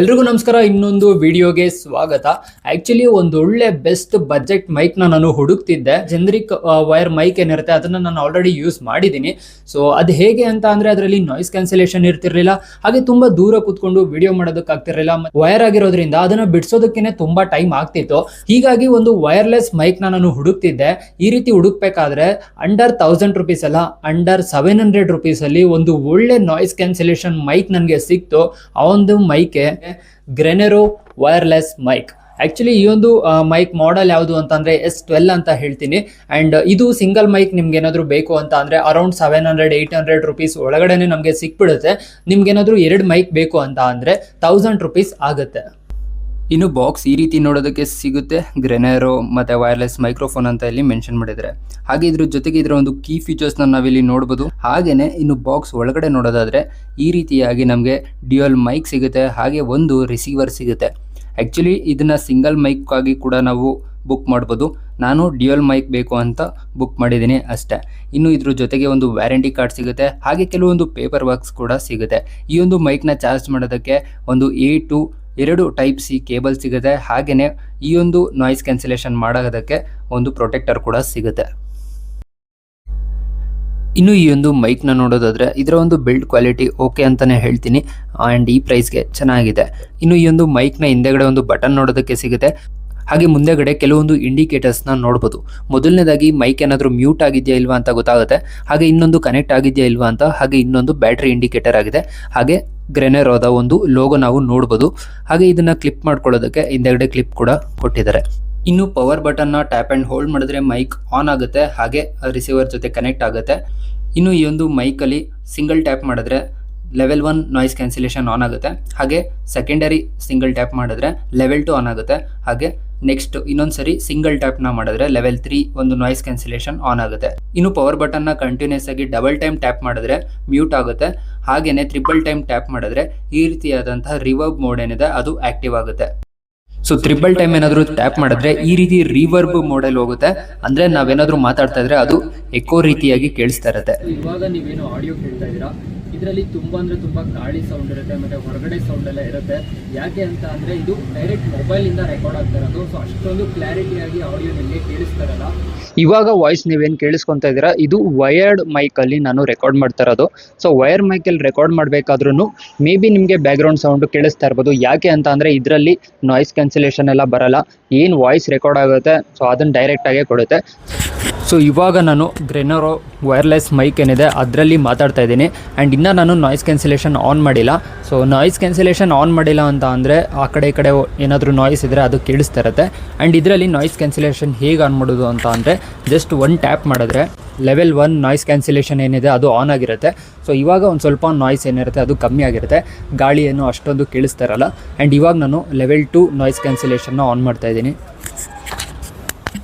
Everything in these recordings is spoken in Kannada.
ಎಲ್ರಿಗೂ ನಮಸ್ಕಾರ. ಇನ್ನೊಂದು ವಿಡಿಯೋಗೆ ಸ್ವಾಗತ. ಆಕ್ಚುಲಿ ಒಂದು ಒಳ್ಳೆ ಬೆಸ್ಟ್ ಬಜೆಟ್ ಮೈಕ್ ನಾನು ಹುಡುಕ್ತಿದ್ದೆ. ಜೆನರಿಕ್ ವೈರ್ ಮೈಕ್ ಏನಿರುತ್ತೆ ಅದನ್ನ ನಾನು ಆಲ್ರೆಡಿ ಯೂಸ್ ಮಾಡಿದ್ದೀನಿ. ಸೊ ಅದು ಹೇಗೆ ಅಂತ ಅಂದ್ರೆ ಅದರಲ್ಲಿ ನಾಯ್ಸ್ ಕ್ಯಾನ್ಸಲೇಷನ್ ಇರ್ತಿರ್ಲಿಲ್ಲ, ಹಾಗೆ ತುಂಬಾ ದೂರ ಕೂತ್ಕೊಂಡು ವಿಡಿಯೋ ಮಾಡೋದಕ್ಕಾಗ್ತಿರ್ಲಿಲ್ಲ. ವೈರ್ ಆಗಿರೋದ್ರಿಂದ ಅದನ್ನ ಬಿಡಿಸೋದಕ್ಕೆ ತುಂಬಾ ಟೈಮ್ ಆಗ್ತಿತ್ತು. ಹೀಗಾಗಿ ಒಂದು ವೈರ್ಲೆಸ್ ಮೈಕ್ ನಾನು ಹುಡುಕ್ತಿದ್ದೆ. ಈ ರೀತಿ ಹುಡುಕ್ಬೇಕಾದ್ರೆ ಅಂಡರ್ 1000 ರೂಪೀಸ್ ಅಲ್ಲ, ಅಂಡರ್ 700 ರೂಪೀಸ್ ಅಲ್ಲಿ ಒಂದು ಒಳ್ಳೆ ನಾಯ್ಸ್ ಕ್ಯಾನ್ಸಲೇಷನ್ ಮೈಕ್ ನನಗೆ ಸಿಕ್ತು. ಆ ಒಂದು ಮೈಕ್ ಗ್ರೆನೆರೋ ವೈರ್ಲೆಸ್ ಮೈಕ್. ಆಕ್ಚುಲಿ ಈ ಒಂದು ಮೈಕ್ ಮಾಡೆಲ್ ಯಾವುದು ಅಂತಂದ್ರೆ S12 ಅಂತ ಹೇಳ್ತೀನಿ. ಅಂಡ್ ಇದು ಸಿಂಗಲ್ ಮೈಕ್ ನಿಮ್ಗೆ ಏನಾದ್ರು ಬೇಕು ಅಂತ ಅಂದ್ರೆ ಅರೌಂಡ್ 700-800 ರೂಪೀಸ್ ಒಳಗಡೆನೆ ನಮಗೆ ಸಿಕ್ಬಿಡುತ್ತೆ. ನಿಮ್ಗೆ ಏನಾದ್ರು 2 ಮೈಕ್ ಬೇಕು ಅಂತ ಅಂದ್ರೆ 1000 ರೂಪೀಸ್ ಆಗುತ್ತೆ. ಇನ್ನು ಬಾಕ್ಸ್ ಈ ರೀತಿ ನೋಡೋದಕ್ಕೆ ಸಿಗುತ್ತೆ. ಗ್ರೆನೆರೋ ಮತ್ತೆ ವೈರ್ಲೆಸ್ ಮೈಕ್ರೋಫೋನ್ ಅಂತ ಇಲ್ಲಿ ಮೆನ್ಷನ್ ಮಾಡಿದ್ದಾರೆ. ಹಾಗೆ ಇದ್ರ ಜೊತೆಗೆ ಇದರ ಒಂದು ಕೀ ಫೀಚರ್ಸ್ ನಾವಿಲ್ಲಿ ನೋಡಬಹುದು. ಹಾಗೇನೆ ಇನ್ನು ಬಾಕ್ಸ್ ಒಳಗಡೆ ನೋಡೋದಾದ್ರೆ ಈ ರೀತಿಯಾಗಿ ನಮಗೆ ಡ್ಯುಯಲ್ ಮೈಕ್ ಸಿಗುತ್ತೆ, ಹಾಗೆ ಒಂದು ರಿಸೀವರ್ ಸಿಗುತ್ತೆ. ಆಕ್ಚುಲಿ ಇದನ್ನ ಸಿಂಗಲ್ ಮೈಕ್ ಆಗಿ ಕೂಡ ನಾವು ಬುಕ್ ಮಾಡ್ಬೋದು. ನಾನು ಡ್ಯುಯಲ್ ಮೈಕ್ ಬೇಕು ಅಂತ ಬುಕ್ ಮಾಡಿದ್ದೀನಿ ಅಷ್ಟೇ. ಇನ್ನು ಇದ್ರ ಜೊತೆಗೆ ಒಂದು ವ್ಯಾರಂಟಿ ಕಾರ್ಡ್ ಸಿಗುತ್ತೆ, ಹಾಗೆ ಕೆಲವೊಂದು ಪೇಪರ್ ವರ್ಕ್ಸ್ ಕೂಡ ಸಿಗುತ್ತೆ. ಈ ಒಂದು ಮೈಕ್ನ ಚಾರ್ಜ್ ಮಾಡೋದಕ್ಕೆ ಒಂದು A to 2 Type-C ಕೇಬಲ್ ಸಿಗುತ್ತೆ. ಹಾಗೆಯೇ ಈ ಒಂದು ನಾಯ್ಸ್ ಕ್ಯಾನ್ಸಲೇಷನ್ ಮಾಡೋದಕ್ಕೆ ಒಂದು ಪ್ರೊಟೆಕ್ಟರ್ ಕೂಡ ಸಿಗುತ್ತೆ. ಇನ್ನು ಈ ಒಂದು ಮೈಕ್ನ ನೋಡೋದಾದ್ರೆ ಇದರ ಒಂದು ಬಿಲ್ಡ್ ಕ್ವಾಲಿಟಿ ಓಕೆ ಅಂತಾನೆ ಹೇಳ್ತೀನಿ. ಆ್ಯಂಡ್ ಈ ಪ್ರೈಸ್ಗೆ ಚೆನ್ನಾಗಿದೆ. ಇನ್ನು ಈ ಒಂದು ಮೈಕ್ನ ಹಿಂದೆಗಡೆ ಒಂದು ಬಟನ್ ನೋಡೋದಕ್ಕೆ ಸಿಗುತ್ತೆ, ಹಾಗೆ ಮುಂದೆಗಡೆ ಕೆಲವೊಂದು ಇಂಡಿಕೇಟರ್ಸ್ನ ನೋಡ್ಬೋದು. ಮೊದಲನೇದಾಗಿ ಮೈಕ್ ಏನಾದರೂ ಮ್ಯೂಟ್ ಆಗಿದೆಯಾ ಇಲ್ವಾ ಅಂತ ಗೊತ್ತಾಗುತ್ತೆ, ಹಾಗೆ ಇನ್ನೊಂದು ಕನೆಕ್ಟ್ ಆಗಿದೆಯಾ ಇಲ್ವಾ ಅಂತ, ಹಾಗೆ ಇನ್ನೊಂದು ಬ್ಯಾಟ್ರಿ ಇಂಡಿಕೇಟರ್ ಆಗಿದೆ, ಹಾಗೆ ಗ್ರೆನೆರೋದ ಒಂದು ಲೋಗೋ ನಾವು ನೋಡ್ಬೋದು. ಹಾಗೆ ಇದನ್ನ ಕ್ಲಿಪ್ ಮಾಡ್ಕೊಳ್ಳೋದಕ್ಕೆ ಹಿಂದೆಗಡೆ ಕ್ಲಿಪ್ ಕೂಡ ಕೊಟ್ಟಿದ್ದಾರೆ. ಇನ್ನು ಪವರ್ ಬಟನ್ನ ಟ್ಯಾಪ್ ಆ್ಯಂಡ್ ಹೋಲ್ಡ್ ಮಾಡಿದ್ರೆ ಮೈಕ್ ಆನ್ ಆಗುತ್ತೆ, ಹಾಗೆ ರಿಸೀವರ್ ಜೊತೆ ಕನೆಕ್ಟ್ ಆಗುತ್ತೆ. ಇನ್ನು ಈ ಒಂದು ಮೈಕಲ್ಲಿ ಸಿಂಗಲ್ ಟ್ಯಾಪ್ ಮಾಡಿದ್ರೆ ಲೆವೆಲ್ 1 ನಾಯ್ಸ್ ಕ್ಯಾನ್ಸಲೇಷನ್ ಆನ್ ಆಗುತ್ತೆ, ಹಾಗೆ ಸೆಕೆಂಡರಿ ಸಿಂಗಲ್ ಟ್ಯಾಪ್ ಮಾಡಿದ್ರೆ ಲೆವೆಲ್ 2 ಆನ್ ಆಗುತ್ತೆ, ಹಾಗೆ ನೆಕ್ಸ್ಟ್ ಇನ್ನೊಂದ್ಸರಿ ಸಿಂಗಲ್ ಟ್ಯಾಪ್ನ ಮಾಡಿದ್ರೆ ಲೆವೆಲ್ 3 ಒಂದು ನಾಯ್ಸ್ ಕ್ಯಾನ್ಸಲೇಷನ್ ಆನ್ ಆಗುತ್ತೆ. ಇನ್ನು ಪವರ್ ಬಟನ್ನ ಕಂಟಿನ್ಯೂಸ್ ಆಗಿ ಡಬಲ್ ಟೈಮ್ ಟ್ಯಾಪ್ ಮಾಡಿದ್ರೆ ಮ್ಯೂಟ್ ಆಗುತ್ತೆ, ಹಾಗೇನೆ ಟ್ರಿಪಲ್ ಟೈಮ್ ಟ್ಯಾಪ್ ಮಾಡಿದ್ರೆ ಈ ರೀತಿಯಾದಂತಹ ರಿವರ್ಬ್ ಮೋಡ್ ಏನಿದೆ ಅದು ಆಕ್ಟಿವ್ ಆಗುತ್ತೆ. ಸೊ ಟ್ರಿಪಲ್ ಟೈಮ್ ಏನಾದರೂ ಟ್ಯಾಪ್ ಮಾಡಿದ್ರೆ ಈ ರೀತಿ ರಿವರ್ಬ್ ಮೋಡಲ್ ಹೋಗುತ್ತೆ, ಅಂದ್ರೆ ನಾವೇನಾದ್ರೂ ಮಾತಾಡ್ತಾ ಇದ್ರೆ ಅದು ಎಕೋ ರೀತಿಯಾಗಿ ಕೇಳಿಸ್ತಾ ಇರುತ್ತೆ. ಇವಾಗ ನೀವೇನು ಆಡಿಯೋ ಕೇಳ್ತಾ ಇದ್ದೀರಾ, ಇದರಲ್ಲಿ ತುಂಬಾ ಅಂದ್ರೆ ತುಂಬಾ ಗಾಳಿ ಸೌಂಡ್ ಇರುತ್ತೆ, ಮತ್ತೆ ಹೊರಗಡೆ ಸೌಂಡ್ ಎಲ್ಲ ಇರುತ್ತೆ. ಯಾಕೆ ಅಂತ ಅಂದ್ರೆ ಇದು ಡೈರೆಕ್ಟ್ ಮೊಬೈಲ್ ಇಂದ ರೆಕಾರ್ಡ್ ಆಗ್ತಾ ಇರೋದು. ಸೊ ಅಷ್ಟೊಂದು ಕ್ಲಾರಿಟಿಯಾಗಿ ಆಡಿಯೋ ನಿಮಗೆ ಕೇಳಿಸ್ತಾ ಇರಲ್ಲ. ಇವಾಗ ವಾಯ್ಸ್ ನೀವೇನು ಕೇಳಿಸ್ಕೊಂತ ಇದ್ದೀರಾ, ಇದು ವಯರ್ಡ್ ಮೈಕ್ ಅಲ್ಲಿ ನಾನು ರೆಕಾರ್ಡ್ ಮಾಡ್ತಾ ಇರೋದು. ಸೊ ವೈರ್ ಮೈಕ್ ಅಲ್ಲಿ ರೆಕಾರ್ಡ್ ಮಾಡಬೇಕಾದ್ರೂ ಮೇ ಬಿ ನಿಮಗೆ ಬ್ಯಾಕ್ ಗ್ರೌಂಡ್ ಸೌಂಡ್ ಕೇಳಿಸ್ತಾ ಇರ್ಬೋದು. ಯಾಕೆ ಅಂತ ಅಂದ್ರೆ ಇದರಲ್ಲಿ ನಾಯ್ಸ್ ಕ್ಯಾನ್ಸಲೇಷನ್ ಎಲ್ಲ ಬರಲ್ಲ, ಏನು ವಾಯ್ಸ್ ರೆಕಾರ್ಡ್ ಆಗುತ್ತೆ ಸೊ ಅದನ್ನ ಡೈರೆಕ್ಟ್ ಆಗೇ ಕೊಡುತ್ತೆ. ಸೊ ಇವಾಗ ನಾನು ಗ್ರೆನೆರೋ ವೈರ್ಲೆಸ್ ಮೈಕ್ ಏನಿದೆ ಅದರಲ್ಲಿ ಮಾತಾಡ್ತಾ ಇದ್ದೀನಿ. ಆ್ಯಂಡ್ ಇನ್ನೂ ನಾನು ನಾಯ್ಸ್ ಕ್ಯಾನ್ಸಲೇಷನ್ ಆನ್ ಮಾಡಿಲ್ಲ. ಸೊ ನಾಯ್ಸ್ ಕ್ಯಾನ್ಸಲೇಷನ್ ಆನ್ ಮಾಡಿಲ್ಲ ಅಂತ ಅಂದರೆ ಆ ಕಡೆ ಈ ಕಡೆ ಏನಾದರೂ ನಾಯ್ಸ್ ಇದ್ದರೆ ಅದು ಕೇಳಿಸ್ತಾ ಇರುತ್ತೆ. ಆ್ಯಂಡ್ ಇದರಲ್ಲಿ ನಾಯ್ಸ್ ಕ್ಯಾನ್ಸಲೇಷನ್ ಹೇಗೆ ಆನ್ ಮಾಡೋದು ಅಂತ ಅಂದರೆ ಜಸ್ಟ್ 1 ಟ್ಯಾಪ್ ಮಾಡಿದ್ರೆ ಲೆವೆಲ್ 1 ನಾಯ್ಸ್ ಕ್ಯಾನ್ಸಲೇಷನ್ ಏನಿದೆ ಅದು ಆನ್ ಆಗಿರುತ್ತೆ. ಸೊ ಇವಾಗ ಒಂದು ಸ್ವಲ್ಪ ನಾಯ್ಸ್ ಏನಿರುತ್ತೆ ಅದು ಕಮ್ಮಿ ಆಗಿರುತ್ತೆ, ಗಾಳಿ ಏನು ಅಷ್ಟೊಂದು ಕೇಳಿಸ್ತಾ ಇರಲ್ಲ. ಆ್ಯಂಡ್ ಇವಾಗ ನಾನು ಲೆವೆಲ್ 2 ನಾಯ್ಸ್ ಕ್ಯಾನ್ಸಲೇಷನ್ನ ಆನ್ ಮಾಡ್ತಾ ಇದ್ದೀನಿ.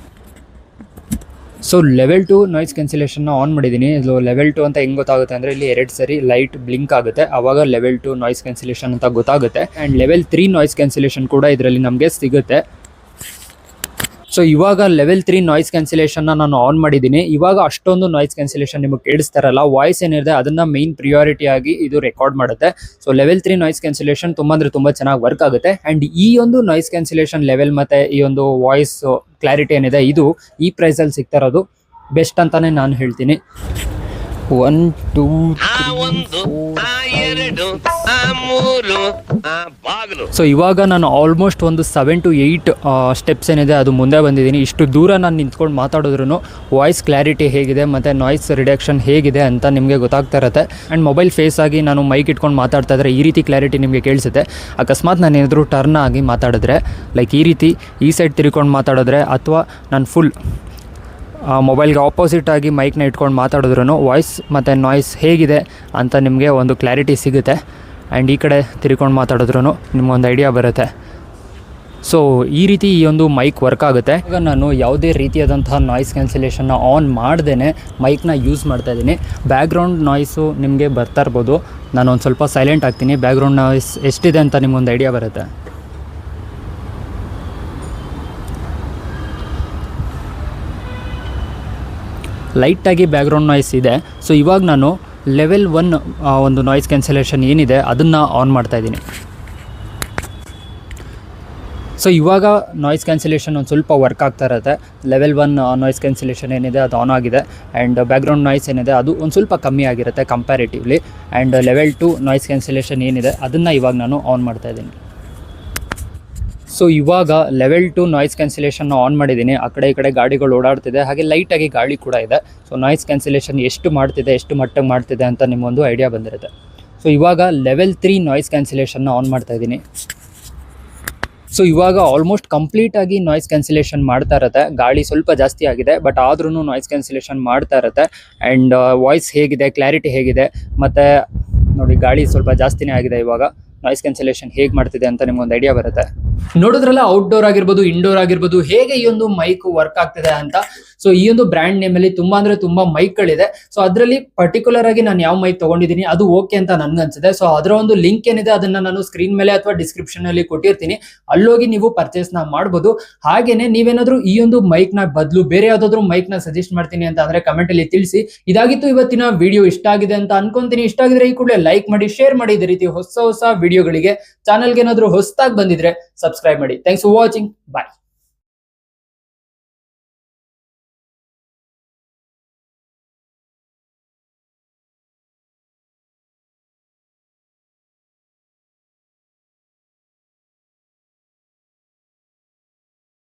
ಸೊ ಲೆವೆಲ್ 2 ನಾಯ್ಸ್ ಕ್ಯಾನ್ಸಲೇಷನ್ನ ಆನ್ ಮಾಡಿದ್ದೀನಿ. ಇದು ಲೆವೆಲ್ 2 ಅಂತ ಹೆಂಗೆ ಗೊತ್ತಾಗುತ್ತೆ ಅಂದರೆ ಇಲ್ಲಿ 2 ಸರಿ ಲೈಟ್ ಬ್ಲಿಂಕ್ ಆಗುತ್ತೆ, ಆವಾಗ ಲೆವೆಲ್ 2 ನಾಯ್ಸ್ ಕ್ಯಾನ್ಸಲೇಷನ್ ಅಂತ ಗೊತ್ತಾಗುತ್ತೆ. ಆ್ಯಂಡ್ ಲೆವೆಲ್ 3 ನಾಯ್ಸ್ ಕ್ಯಾನ್ಸಲೇಷನ್ ಕೂಡ ಇದರಲ್ಲಿ ನಮಗೆ ಸಿಗುತ್ತೆ. ಸೊ ಇವಾಗ ಲೆವೆಲ್ 3 ನಾಯ್ಸ್ ಕ್ಯಾನ್ಸಲೇಷನ್ನ ನಾನು ಆನ್ ಮಾಡಿದ್ದೀನಿ. ಇವಾಗ ಅಷ್ಟೊಂದು ನಾಯ್ಸ್ ಕ್ಯಾನ್ಸಲೇಷನ್ ನಿಮಗೆ ಕೇಳಿಸ್ತಾರಲ್ಲ, ವಾಯ್ಸ್ ಏನಿದೆ ಅದನ್ನು ಮೇನ್ ಪ್ರಿಯಾರಿಟಿ ಆಗಿ ಇದು ರೆಕಾರ್ಡ್ ಮಾಡುತ್ತೆ. ಸೊ ಲೆವೆಲ್ 3 ನಾಯ್ಸ್ ಕ್ಯಾನ್ಸಲೇಷನ್ ತುಂಬ ಅಂದರೆ ತುಂಬ ಚೆನ್ನಾಗಿ ವರ್ಕ್ ಆಗುತ್ತೆ. ಆ್ಯಂಡ್ ಈ ಒಂದು ನಾಯ್ಸ್ ಕ್ಯಾನ್ಸಲೇಷನ್ ಲೆವೆಲ್ ಮತ್ತು ಈ ಒಂದು ವಾಯ್ಸ್ ಕ್ಲಾರಿಟಿ ಏನಿದೆ ಇದು ಈ ಪ್ರೈಸಲ್ಲಿ ಸಿಗ್ತಾ ಇರೋದು ಬೆಸ್ಟ್ ಅಂತಲೇ ನಾನು ಹೇಳ್ತೀನಿ. 1 2 3 4 ಸೊ ಇವಾಗ ನಾನು ಆಲ್ಮೋಸ್ಟ್ ಒಂದು 7 to 8 ಸ್ಟೆಪ್ಸ್ ಏನಿದೆ ಅದು ಮುಂದೆ ಬಂದಿದ್ದೀನಿ. ಇಷ್ಟು ದೂರ ನಾನು ನಿಂತ್ಕೊಂಡು ಮಾತಾಡಿದ್ರೂ ವಾಯ್ಸ್ ಕ್ಲಾರಿಟಿ ಹೇಗಿದೆ ಮತ್ತು ನಾಯ್ಸ್ ರಿಡಕ್ಷನ್ ಹೇಗಿದೆ ಅಂತ ನಿಮಗೆ ಗೊತ್ತಾಗ್ತಾ ಇರುತ್ತೆ. ಆ್ಯಂಡ್ ಮೊಬೈಲ್ ಫೇಸ್ ಆಗಿ ನಾನು ಮೈಕ್ ಇಟ್ಕೊಂಡು ಮಾತಾಡ್ತಾ ಇದ್ರೆ ಈ ರೀತಿ ಕ್ಲಾರಿಟಿ ನಿಮಗೆ ಕೇಳಿಸುತ್ತೆ. ಅಕಸ್ಮಾತ್ ನಾನು ಏನಾದರೂ ಟರ್ನ್ ಆಗಿ ಮಾತಾಡಿದ್ರೆ ಲೈಕ್ ಈ ರೀತಿ ಈ ಸೈಡ್ ತಿರ್ಕೊಂಡು ಮಾತಾಡಿದ್ರೆ, ಅಥವಾ ನಾನು ಫುಲ್ ಮೊಬೈಲ್ಗೆ ಆಪೋಸಿಟ್ ಆಗಿ ಮೈಕ್ನ ಇಟ್ಕೊಂಡು ಮಾತಾಡಿದ್ರೂ ವಾಯ್ಸ್ ಮತ್ತು ನಾಯ್ಸ್ ಹೇಗಿದೆ ಅಂತ ನಿಮಗೆ ಒಂದು ಕ್ಲಾರಿಟಿ ಸಿಗುತ್ತೆ. ಆ್ಯಂಡ್ ಈ ಕಡೆ ತಿರ್ಕೊಂಡು ಮಾತಾಡಿದ್ರೂ ನಿಮ್ಗೊಂದು ಐಡಿಯಾ ಬರುತ್ತೆ. ಸೊ ಈ ರೀತಿ ಈ ಒಂದು ಮೈಕ್ ವರ್ಕ್ ಆಗುತ್ತೆ. ಈಗ ನಾನು ಯಾವುದೇ ರೀತಿಯಾದಂತಹ ನಾಯ್ಸ್ ಕ್ಯಾನ್ಸಲೇಷನ್ನ ಆನ್ ಮಾಡ್ದೇ ಮೈಕ್ನ ಯೂಸ್ ಮಾಡ್ತಾಯಿದ್ದೀನಿ. ಬ್ಯಾಕ್ಗ್ರೌಂಡ್ ನಾಯ್ಸು ನಿಮಗೆ ಬರ್ತಾ ಇರ್ಬೋದು, ನಾನು ಒಂದು ಸ್ವಲ್ಪ ಸೈಲೆಂಟ್ ಆಗ್ತೀನಿ. ಬ್ಯಾಕ್ಗ್ರೌಂಡ್ ನಾಯ್ಸ್ ಎಷ್ಟಿದೆ ಅಂತ ನಿಮ್ಗೊಂದು ಐಡಿಯಾ ಬರುತ್ತೆ. ಲೈಟಾಗಿ ಬ್ಯಾಕ್ಗ್ರೌಂಡ್ ನಾಯ್ಸ್ ಇದೆ. ಸೊ ಇವಾಗ ನಾನು ಲೆವೆಲ್ 1 ಒಂದು ನಾಯ್ಸ್ ಕ್ಯಾನ್ಸಲೇಷನ್ ಏನಿದೆ ಅದನ್ನು ಆನ್ ಮಾಡ್ತಾಯಿದ್ದೀನಿ. ಸೊ ಇವಾಗ ನಾಯ್ಸ್ ಕ್ಯಾನ್ಸಲೇಷನ್ ಒಂದು ಸ್ವಲ್ಪ ವರ್ಕ್ ಆಗ್ತಾ ಇರುತ್ತೆ. ಲೆವೆಲ್ 1 ನಾಯ್ಸ್ ಕ್ಯಾನ್ಸಲೇಷನ್ ಏನಿದೆ ಅದು ಆನ್ ಆಗಿದೆ. ಆ್ಯಂಡ್ ಬ್ಯಾಕ್ಗ್ರೌಂಡ್ ನಾಯ್ಸ್ ಏನಿದೆ ಅದು ಒಂದು ಸ್ವಲ್ಪ ಕಮ್ಮಿ ಆಗಿರುತ್ತೆ comparatively. And level 2 noise cancellation ಏನಿದೆ ಅದನ್ನು ಇವಾಗ ನಾನು ಆನ್ ಮಾಡ್ತಾ ಇದ್ದೀನಿ. ಸೊ ಇವಾಗ ಲೆವೆಲ್ 2 ನಾಯ್ಸ್ ಕ್ಯಾನ್ಸಲೇಷನ್ ಆನ್ ಮಾಡಿದ್ದೀನಿ. ಆ ಕಡೆ ಈ ಕಡೆ ಗಾಡಿಗಳು ಓಡಾಡ್ತಿದೆ, ಹಾಗೆ ಲೈಟಾಗಿ ಗಾಳಿ ಕೂಡ ಇದೆ. ಸೊ ನಾಯ್ಸ್ ಕ್ಯಾನ್ಸಲೇಷನ್ ಎಷ್ಟು ಮಾಡ್ತಿದೆ, ಎಷ್ಟು ಮಟ್ಟಿಗೆ ಮಾಡ್ತಿದೆ ಅಂತ ನಿಮಗೊಂದು ಐಡಿಯಾ ಬಂದಿರುತ್ತೆ. ಸೊ ಇವಾಗ ಲೆವೆಲ್ 3 ನಾಯ್ಸ್ ಕ್ಯಾನ್ಸಲೇಷನ್ನ ಆನ್ ಮಾಡ್ತಾ ಇದ್ದೀನಿ. ಸೊ ಇವಾಗ ಆಲ್ಮೋಸ್ಟ್ ಕಂಪ್ಲೀಟಾಗಿ ನಾಯ್ಸ್ ಕ್ಯಾನ್ಸಲೇಷನ್ ಮಾಡ್ತಾ ಇರುತ್ತೆ. ಗಾಳಿ ಸ್ವಲ್ಪ ಜಾಸ್ತಿ ಆಗಿದೆ, ಬಟ್ ಆದ್ರೂ ನಾಯ್ಸ್ ಕ್ಯಾನ್ಸಲೇಷನ್ ಮಾಡ್ತಾ ಇರುತ್ತೆ. ಆ್ಯಂಡ್ ವಾಯ್ಸ್ ಹೇಗಿದೆ, ಕ್ಲಾರಿಟಿ ಹೇಗಿದೆ, ಮತ್ತು ನೋಡಿ ಗಾಳಿ ಸ್ವಲ್ಪ ಜಾಸ್ತಿನೇ ಆಗಿದೆ. ಇವಾಗ ನಾಯ್ಸ್ ಕ್ಯಾನ್ಸಲೇಷನ್ ಹೇಗೆ ಮಾಡ್ತಿದೆ ಅಂತ ನಿಮ್ಗೊಂದು ಐಡಿಯಾ ಬರುತ್ತೆ. ನೋಡಿದ್ರಲ್ಲ, ಔಟ್ಡೋರ್ ಆಗಿರ್ಬೋದು, ಇಂಡೋರ್ ಆಗಿರ್ಬೋದು, ಹೇಗೆ ಈ ಒಂದು ಮೈಕ್ ವರ್ಕ್ ಆಗ್ತಿದೆ ಅಂತ. ಸೊ ಈ ಒಂದು ಬ್ರ್ಯಾಂಡ್ ನೇಮ್ ಅಲ್ಲಿ ತುಂಬಾ ಅಂದ್ರೆ ತುಂಬಾ ಮೈಕ್ಗಳಿದೆ. ಸೊ ಅದರಲ್ಲಿ ಪರ್ಟಿಕ್ಯುಲರ್ ಆಗಿ ನಾನು ಯಾವ ಮೈಕ್ ತಗೊಂಡಿದ್ದೀನಿ ಅದು ಓಕೆ ಅಂತ ನನ್ಗನ್ಸಿದೆ. ಸೊ ಅದರ ಒಂದು ಲಿಂಕ್ ಏನಿದೆ ಅದನ್ನ ನಾನು ಸ್ಕ್ರೀನ್ ಮೇಲೆ ಅಥವಾ ಡಿಸ್ಕ್ರಿಪ್ಷನ್ ಅಲ್ಲಿ ಕೊಟ್ಟಿರ್ತೀನಿ, ಅಲ್ಲೋಗಿ ನೀವು ಪರ್ಚೇಸ್ ನ ಮಾಡ್ಬೋದು. ಹಾಗೇನೆ ನೀವೇನಾದ್ರೂ ಈ ಒಂದು ಮೈಕ್ ನ ಬದಲು ಬೇರೆ ಯಾವ್ದಾದ್ರು ಮೈಕ್ ನ ಸಜೆಸ್ಟ್ ಮಾಡ್ತೀನಿ ಅಂತ ಅಂದ್ರೆ ಕಮೆಂಟ್ ಅಲ್ಲಿ ತಿಳಿಸಿ. ಇದಾಗಿತ್ತು ಇವತ್ತಿನ ವಿಡಿಯೋ. ಇಷ್ಟ ಆಗಿದೆ ಅಂತ ಅನ್ಕೊಂತೀನಿ. ಇಷ್ಟ ಆಗಿದ್ರೆ ಈ ಕೂಡಲೇ ಲೈಕ್ ಮಾಡಿ, ಶೇರ್ ಮಾಡಿ. ಇದೇ ರೀತಿ ಹೊಸ ವಿಡಿಯೋಗಳಿಗೆ ಚಾನಲ್ಗೆ ಏನಾದ್ರೂ ಹೊಸದಾಗಿ ಬಂದಿದ್ರೆ ಸಬ್ಸ್ಕ್ರೈಬ್ ಮಾಡಿ. Thanks for watching. ಬಾಯ್.